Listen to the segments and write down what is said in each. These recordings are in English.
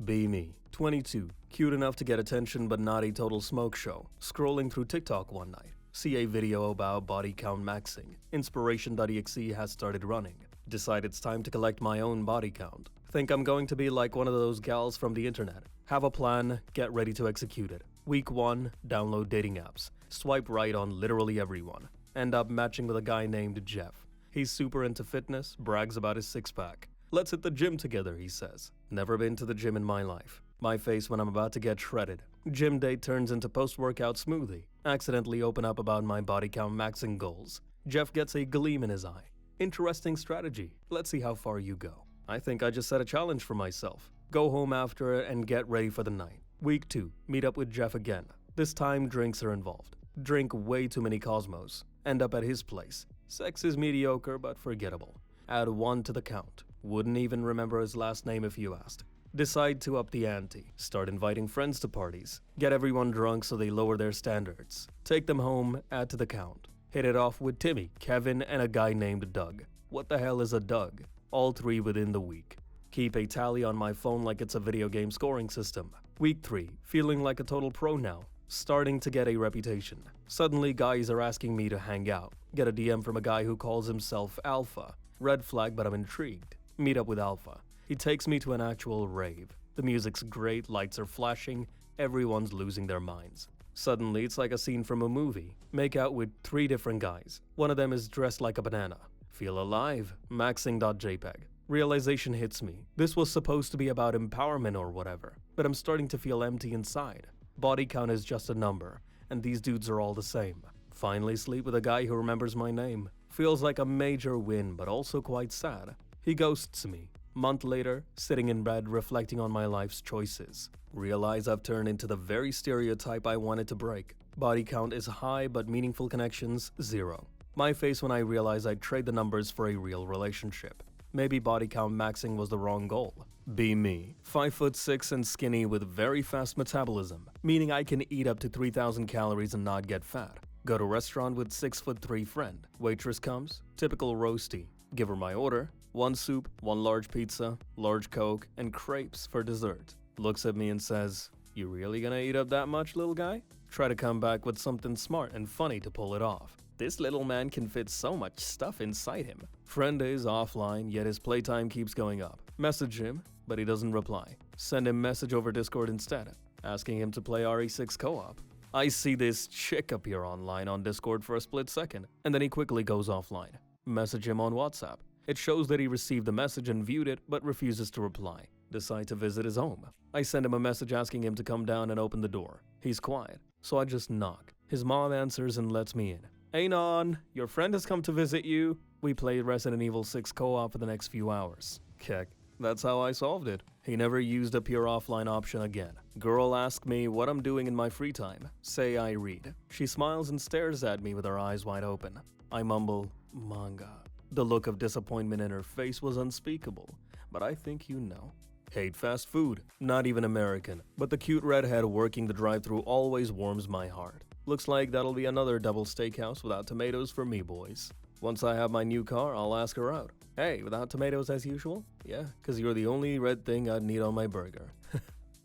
Be me, 22, cute enough to get attention but not a total smoke show, scrolling through TikTok one night. See a video about body count maxing. Inspiration.exe has started running. Decide it's time to collect my own body count. Think I'm going to be like one of those gals from the internet. Have a plan, get ready to execute it. Week 1, download dating apps. Swipe right on literally everyone. End up matching with a guy named Jeff. He's super into fitness, brags about his six-pack. Let's hit the gym together, he says. Never been to the gym in my life. My face when I'm about to get shredded. Gym date turns into post-workout smoothie. Accidentally open up about my body count maxing goals. Jeff gets a gleam in his eye. Interesting strategy. Let's see how far you go. I think I just set a challenge for myself. Go home after it and get ready for the night. Week 2. Meet up with Jeff again. This time drinks are involved. Drink way too many Cosmos. End up at his place. Sex is mediocre but forgettable. Add 1 to the count. Wouldn't even remember his last name if you asked. Decide to up the ante. Start inviting friends to parties. Get everyone drunk so they lower their standards. Take them home, add to the count. Hit it off with Timmy, Kevin, and a guy named Doug. What the hell is a Doug? All 3 within the week. Keep a tally on my phone like it's a video game scoring system. Week 3. Feeling like a total pro now. Starting to get a reputation. Suddenly guys are asking me to hang out. Get a DM from a guy who calls himself Alpha. Red flag, but I'm intrigued. Meet up with Alpha. He takes me to an actual rave. The music's great, lights are flashing, everyone's losing their minds. Suddenly, it's like a scene from a movie. Make out with 3 different guys. One of them is dressed like a banana. Feel alive. Maxing.jpg. Realization hits me. This was supposed to be about empowerment or whatever, but I'm starting to feel empty inside. Body count is just a number, and these dudes are all the same. Finally sleep with a guy who remembers my name. Feels like a major win, but also quite sad. He ghosts me. Month later, sitting in bed reflecting on my life's choices. Realize I've turned into the very stereotype I wanted to break. Body count is high but meaningful connections, 0. My face when I realize I'd trade the numbers for a real relationship. Maybe body count maxing was the wrong goal. Be me, 5'6" and skinny with very fast metabolism, meaning I can eat up to 3,000 calories and not get fat. Go to restaurant with 6'3" friend. Waitress comes, typical roasty. Give her my order. 1 soup, 1 large pizza, large Coke, and crepes for dessert. Looks at me and says, "You really gonna eat up that much, little guy?" Try to come back with something smart and funny to pull it off. This little man can fit so much stuff inside him. Friend is offline, yet his playtime keeps going up. Message him, but he doesn't reply. Send him message over Discord instead, asking him to play RE6 co-op. I see this chick appear online on Discord for a split second, and then he quickly goes offline. Message him on WhatsApp. It shows that he received the message and viewed it, but refuses to reply. Decide to visit his home. I send him a message asking him to come down and open the door. He's quiet, so I just knock. His mom answers and lets me in. "Hey Non, your friend has come to visit you." We played Resident Evil 6 co-op for the next few hours. Keck. That's how I solved it. He never used a pure offline option again. Girl asked me what I'm doing in my free time. Say I read. She smiles and stares at me with her eyes wide open. I mumble, "Manga." The look of disappointment in her face was unspeakable, but I think you know. Hate fast food. Not even American, but the cute redhead working the drive-thru always warms my heart. Looks like that'll be another double steakhouse without tomatoes for me, boys. Once I have my new car, I'll ask her out. "Hey, without tomatoes as usual?" "Yeah, cause you're the only red thing I'd need on my burger."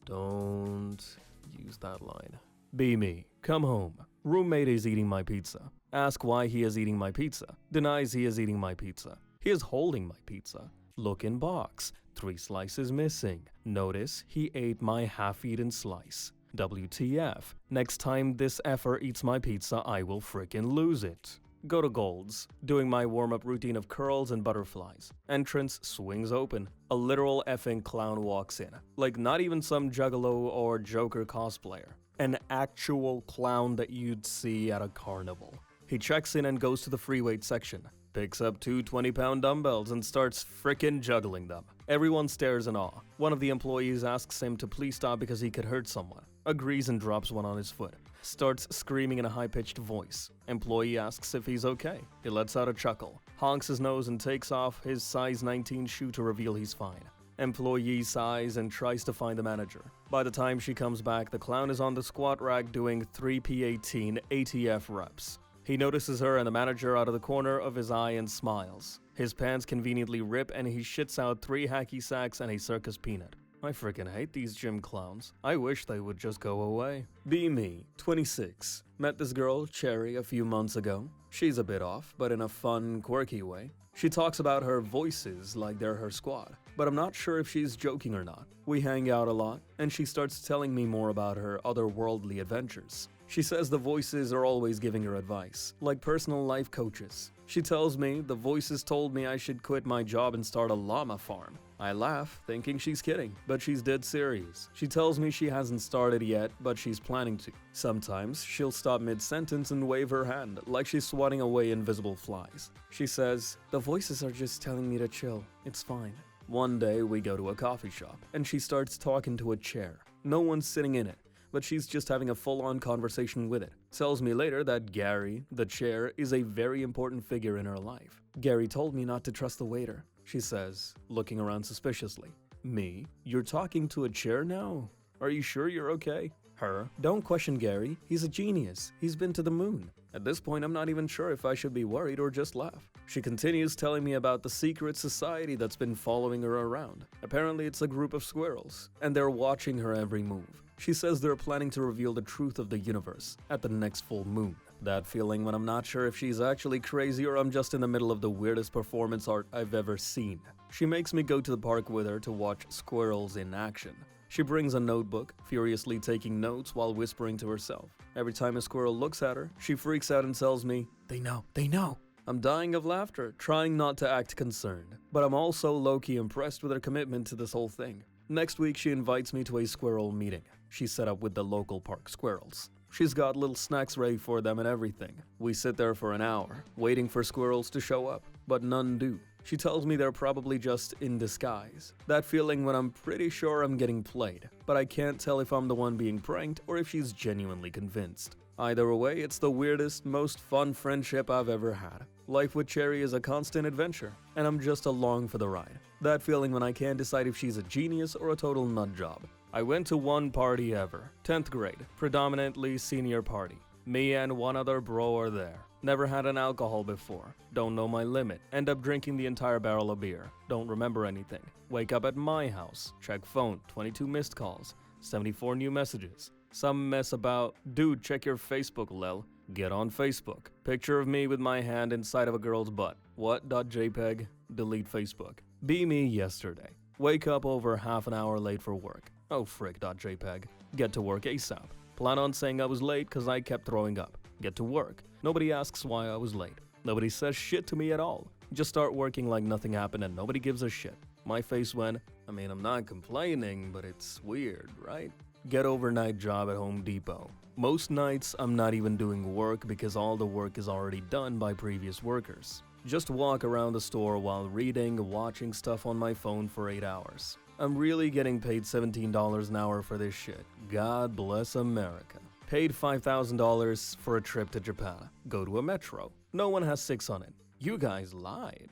Don't use that line. Be me. Come home. Roommate is eating my pizza. Ask why he is eating my pizza. Denies he is eating my pizza. He is holding my pizza. Look in box. 3 slices missing. Notice he ate my half-eaten slice. WTF. Next time this effer eats my pizza, I will frickin' lose it. Go to Gold's. Doing my warm-up routine of curls and butterflies. Entrance swings open. A literal effing clown walks in. Like not even some juggalo or Joker cosplayer. An actual clown that you'd see at a carnival. He checks in and goes to the free weight section. Picks up 2 20-pound dumbbells and starts frickin' juggling them. Everyone stares in awe. One of the employees asks him to please stop because he could hurt someone. Agrees and drops one on his foot. Starts screaming in a high-pitched voice. Employee asks if he's okay. He lets out a chuckle, honks his nose and takes off his size 19 shoe to reveal he's fine. Employee sighs and tries to find the manager. By the time she comes back, the clown is on the squat rack doing 3p18 ATF reps. He notices her and the manager out of the corner of his eye and smiles. His pants conveniently rip and he shits out 3 hacky sacks and a circus peanut. I freaking hate these gym clowns. I wish they would just go away. Be me, 26. Met this girl, Cherry, a few months ago. She's a bit off, but in a fun, quirky way. She talks about her voices like they're her squad, but I'm not sure if she's joking or not. We hang out a lot, and she starts telling me more about her otherworldly adventures. She says the voices are always giving her advice, like personal life coaches. She tells me the voices told me I should quit my job and start a llama farm. I laugh, thinking she's kidding, but she's dead serious. She tells me she hasn't started yet, but she's planning to. Sometimes she'll stop mid-sentence and wave her hand, like she's swatting away invisible flies. She says, "The voices are just telling me to chill. It's fine." One day we go to a coffee shop, and she starts talking to a chair. No one's sitting in it, but she's just having a full-on conversation with it. Tells me later that Gary, the chair, is a very important figure in her life. Gary told me not to trust the waiter, she says, looking around suspiciously. Me? You're talking to a chair now? Are you sure you're okay? Her? Don't question Gary. He's a genius. He's been to the moon. At this point, I'm not even sure if I should be worried or just laugh. She continues telling me about the secret society that's been following her around. Apparently, it's a group of squirrels, and they're watching her every move. She says they're planning to reveal the truth of the universe at the next full moon. That feeling when I'm not sure if she's actually crazy or I'm just in the middle of the weirdest performance art I've ever seen. She makes me go to the park with her to watch squirrels in action. She brings a notebook, furiously taking notes while whispering to herself. Every time a squirrel looks at her, she freaks out and tells me, they know. I'm dying of laughter, trying not to act concerned, but I'm also low-key impressed with her commitment to this whole thing. Next week, she invites me to a squirrel meeting. She's set up with the local park squirrels. She's got little snacks ready for them and everything. We sit there for an hour, waiting for squirrels to show up, but none do. She tells me they're probably just in disguise. That feeling when I'm pretty sure I'm getting played, but I can't tell if I'm the one being pranked or if she's genuinely convinced. Either way, it's the weirdest, most fun friendship I've ever had. Life with Cherry is a constant adventure, and I'm just along for the ride. That feeling when I can't decide if she's a genius or a total nutjob. I went to one party ever, 10th grade, predominantly senior party. Me and one other bro are there. Never had an alcohol before. Don't know my limit. End up drinking the entire barrel of beer. Don't remember anything. Wake up at my house. Check phone. 22 missed calls. 74 new messages. Some mess about, dude, check your Facebook, lel. Get on Facebook. Picture of me with my hand inside of a girl's butt. What.jpg? Delete Facebook. Be me yesterday. Wake up over half an hour late for work. Oh frick.jpg. Get to work ASAP. Plan on saying I was late cause I kept throwing up. Get to work. Nobody asks why I was late. Nobody says shit to me at all. Just start working like nothing happened and nobody gives a shit. My face went, I'm not complaining, but it's weird, right? Get overnight job at Home Depot. Most nights I'm not even doing work because all the work is already done by previous workers. Just walk around the store while reading, watching stuff on my phone for 8 hours. I'm really getting paid $17 an hour for this shit. God bless America. Paid $5,000 for a trip to Japan. Go to a metro. No one has 6 on it. You guys lied.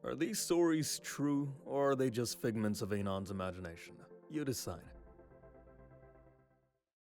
Are these stories true, or are they just figments of Anon's imagination? You decide.